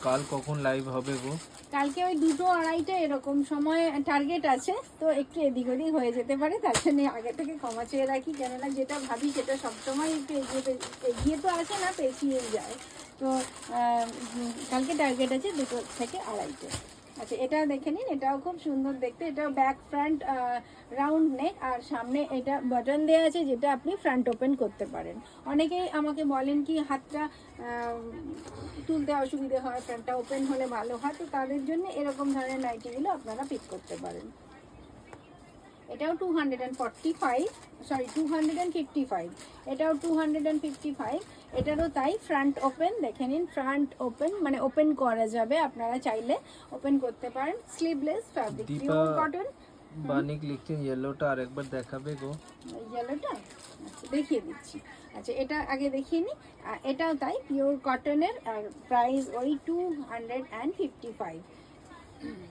কাল কখন লাইভ হবে গো? কালকে ওই 2টো 2:30 এরকম সময় টার্গেট আছে, তো একটু এদিক ওদিক হয়ে যেতে পারে, তার জন্য আগে থেকে ক্ষমা চেয়ে রাখি। কেননা যেটা ভাবি সেটা সবসময় একটু এগিয়ে তো আসে না, পেছিয়েই যায়। তো কালকে টার্গেট আছে 2টো থেকে 2:30। আচ্ছা, এটা দেখে নিন, এটাও খুব সুন্দর দেখতে। এটাও ব্যাক ফ্রন্ট রাউন্ড নেক, আর সামনে এটা বাটন দেওয়া আছে যেটা আপনি ফ্রন্ট ওপেন করতে পারেন। অনেকেই আমাকে বলেন কি হাতটা তুলতে অসুবিধে হয়, ফ্রন্টটা ওপেন হলে ভালো হয়, তো তাদের জন্য এরকম ধরনের নাইটিগুলো আপনারা পিক করতে পারেন। এটাও 245, সরি 255, এটাও 255। এটারও তাই, ফ্রন্ট ওপেন দেখে নিন, ফ্রন্ট ওপেন মানে ওপেন করা যাবে, আপনারা চাইলে ওপেন করতে পারেন। Sleeveless fabric, pure cotton. Banik লিখছেন ইয়েলোটা আরেকবার দেখাবে গো? ইয়েলোটা আচ্ছা দেখিয়ে দিচ্ছি। আচ্ছা, এটা আগে দেখিয়ে নিই। এটাও তাই, পিওর কটনের, আর প্রাইস ওই 255।